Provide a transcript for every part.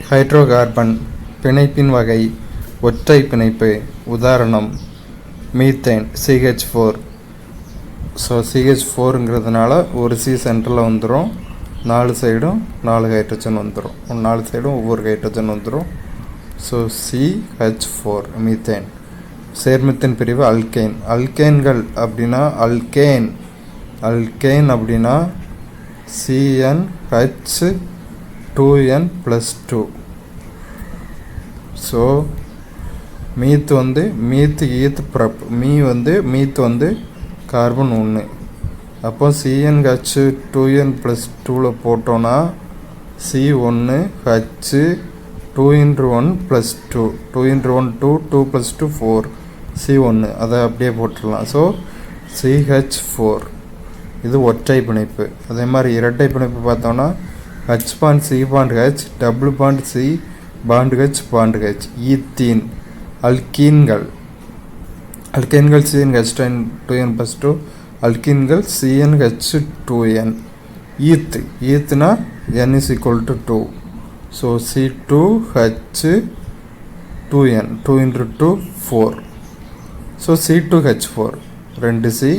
Hydrocarbon பிணைப்பின் வகை ஒற்றை பிணைப்பு. உதாரணம் மீத்தேன் CH4. ஸோ CH4ங்கிறதுனால ஒரு C சென்டரில் வந்துடும், 4 சைடும் 4 ஹைட்ரஜன் வந்துடும், 4 சைடும் ஒவ்வொரு ஹைட்ரஜன் வந்துடும். So CH4 methane. சேர்மத்தின் பிரிவு அல்கேன். அல்கேன்கள் அப்படின்னா அல்கேன் அப்படின்னா CnH2n+2. ஸோ மீத்து ஈத்து ப்ரப் மீத்து கார்பன் 1. அப்போ CnH2n+2 போட்டோன்னா C1H 2×1+2 2×1 4 C1 அதை அப்படியே போட்டுடலாம். ஸோ CH4 இது ஒற்றை பிணைப்பு. அதே மாதிரி இரட்டை பிணைப்பு பார்த்தோன்னா H bond C bond H double bond C bond H bond H. Ethene. அல்கீன்கள் CnH2n+2 அல்கீன்கள் CnH2n. ஈத்துனா N=2. So C2H2n 2×2 4. So C2H4 2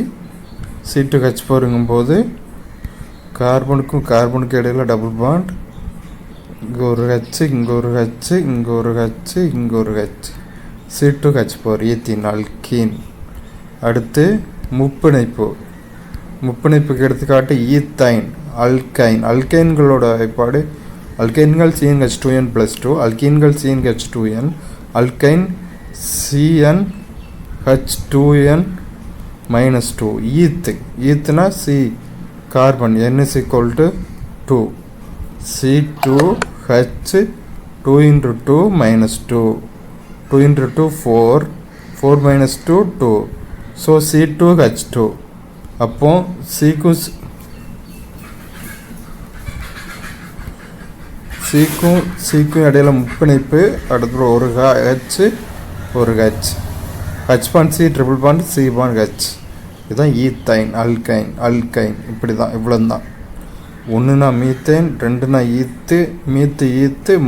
C2H4ங்கும்போது கார்பனுக்கு இடையில் டபுள் பாண்ட், இங்கே ஒரு H இங்கே ஒரு H இங்கே ஒரு H இங்கே ஒரு H. C2H4 ethene alkene. அடுத்து முப்பிணைப்புக்கு எடுத்துக்காட்டு ஈத்தைன் அல்கைன். அல்கைன்களோட வாய்ப்பாடு அல்கைன்கள் CnH2n+2 அல்கீன்கள் CnH2n அல்கைன் CnH2n-2. ஈத்துனா C carbon N=2 C2H 2×2 2×2 4 4 2 2. So C2H2. அப்போ சிக்கும் இடையில முப்பிணைப்பு. அடுத்து ஒரு H ஒரு H bond C triple bond C bond H. இதுதான் ஈத்தைன் அல்கைன். இப்படி தான் இவ்வளோ தான். 1னா மீத்தேன், 2னா ஈத்து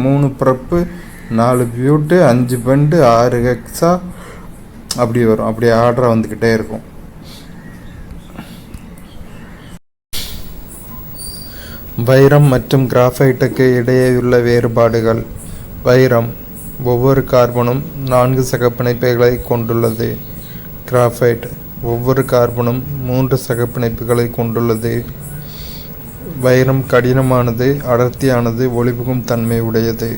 3 ப்ரப்பு 4 பியூட்டு 5 பெண்டு 6 ஹெக்ஸா அப்படி வரும். அப்படி ஆர்டராக வந்துக்கிட்டே இருக்கும். வைரம் மற்றும் கிராஃபைட்டுக்கு இடையேயுள்ள வேறுபாடுகள். வைரம் ஒவ்வொரு கார்பனும் 4 சகப்பிணைப்புகளை கொண்டுள்ளது. கிராஃபைட் ஒவ்வொரு கார்பனும் 3 சகப்பிணைப்புகளை கொண்டுள்ளது. வைரம் கடினமானது, அடர்த்தியானது, ஒளிபுகும் தன்மை உடையது.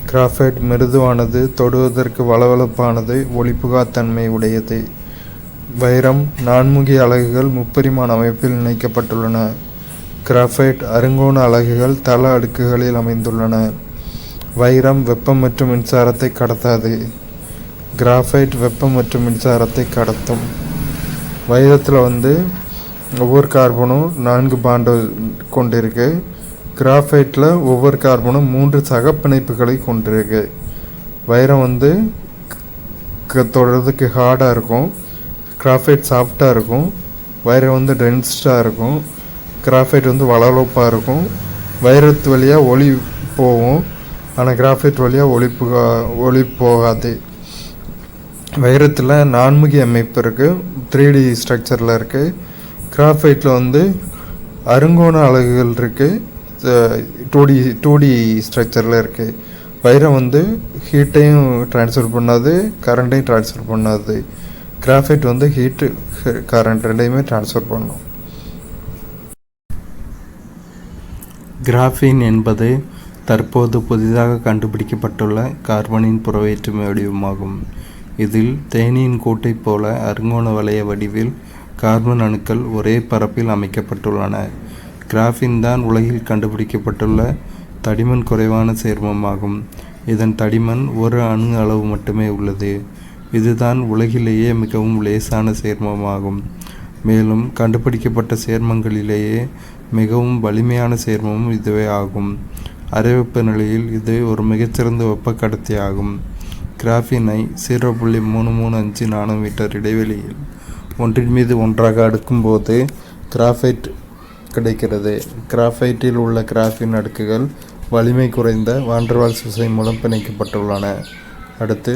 கிராஃபைட் மிருதுவானது, தொடுவதற்கு வளவளப்பானது, ஒளிபுகாத்தன்மை உடையது. வைரம் நான்முகி அலகுகள் முப்பரிமாண அமைப்பில் இணைக்கப்பட்டுள்ளன. கிராஃபைட் அருங்கோண அலகுகள் தள அடுக்குகளில் அமைந்துள்ளன. வைரம் வெப்பம் மற்றும் மின்சாரத்தை கடத்தாது. கிராஃபைட் வெப்பம் மற்றும் மின்சாரத்தை கடத்தும். வைரத்தில் ஒவ்வொரு கார்பனும் 4 பாண்டு கொண்டிருக்கு. கிராஃபைட்டில் ஒவ்வொரு கார்பனும் 3 சகப்பிணைப்புகளை கொண்டிருக்கு. வைரம் தொடர்றதுக்கு ஹார்டாக இருக்கும், கிராஃபைட் சாஃப்டாக இருக்கும். வைரம் டென்ஸ்டாக இருக்கும், கிராஃபைட் வளவளப்பாக இருக்கும். வைரத்து வழியாக ஒளி போகும், ஆனால் கிராஃபைட் வழியாக ஒளி போகாது. வைரத்தில் நான்முகி அமைப்பு இருக்குது, 3D ஸ்ட்ரக்சரில் இருக்குது. கிராஃபைட்டில் அருங்கோண அலகுகள் இருக்குது, 2D ஸ்ட்ரக்சரில் இருக்குது. வைரம் ஹீட்டையும் ட்ரான்ஸ்ஃபர் பண்ணாது, கரண்ட்டையும் ட்ரான்ஸ்ஃபர் பண்ணாது. கிராஃபைட் ஹீட்டு கரண்ட் ரெண்டையுமே ட்ரான்ஸ்ஃபர் பண்ணும். கிராஃபீன் என்பது தற்போது புதிதாக கண்டுபிடிக்கப்பட்டுள்ள கார்பனின் புறவேற்றுமை வடிவமாகும். இதில் தேனீயின் கூட்டைப் போல அருங்கோண வளைய வடிவில் கார்பன் அணுக்கள் ஒரே பரப்பில் அமைக்கப்பட்டுள்ளன. கிராஃபீன் தான் உலகில் கண்டுபிடிக்கப்பட்டுள்ள தடிமன் குறைவான சேர்மமாகும். இதன் தடிமன் 1 அணு அளவு மட்டுமே உள்ளது. இதுதான் உலகிலேயே மிகவும் லேசான சேர்மமாகும். மேலும் கண்டுபிடிக்கப்பட்ட சேர்மங்களிலேயே மிகவும் வலிமையான சேர்மமும் இதுவே ஆகும். அறை வெப்பநிலையில் இது ஒரு மிகச்சிறந்த வெப்ப கடத்தி ஆகும். கிராஃபீனை 0.335 நானோமீட்டர் இடைவெளியில் ஒன்றின் மீது ஒன்றாக அடுக்கும்போது கிராஃபைட் கிடைக்கிறது. கிராஃபைட்டில் உள்ள கிராஃபீன் அடுக்குகள் வலிமை குறைந்த வாண்டர்வால்ஸ் விசை மூலம் பிணைக்கப்பட்டுள்ளன. அடுத்து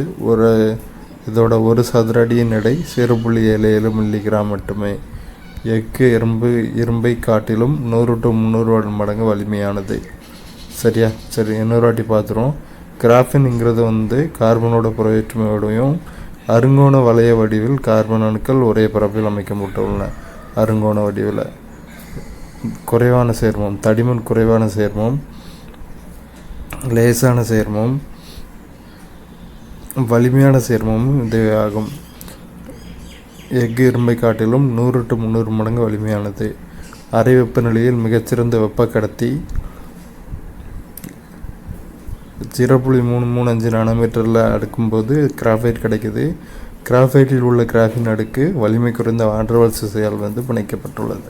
இதோட ஒரு சதுர அடியின் எடை 0.77 மில்லிகிராம் மட்டுமே. எஃகு இரும்பை காட்டிலும் 100 to 300 மடங்கு வலிமையானது. சரியா? சரி, இன்னொரு வாட்டி பார்த்துருவோம். கிராஃபின்ங்கிறது கார்பனோட புறவேற்றுமையோடையும் அருங்கோண வளைய வடிவில் கார்பன் அணுக்கள் ஒரே பரப்பில் அமைக்கப்பட்டுள்ளன. அருங்கோண வடிவில் குறைவான சேர்மம், தடிமன் குறைவான சேர்மம், லேசான சேர்மம், வலிமையான சேர்மமும் இதுவே ஆகும். எஃகு இரும்பை காட்டிலும் 100 to 300 மடங்கு வலிமையானது. அறை வெப்பநிலையில் மிகச்சிறந்த வெப்ப கடத்தி 0.335 நானோமீட்டரில் அடுக்கும்போது கிராஃபைட் கிடைக்குது. கிராஃபைட்டில் உள்ள கிராஃபின் அடுக்கு வலிமை குறைந்த வாண்டர்வால்ஸ் விசையால் பிணைக்கப்பட்டுள்ளது.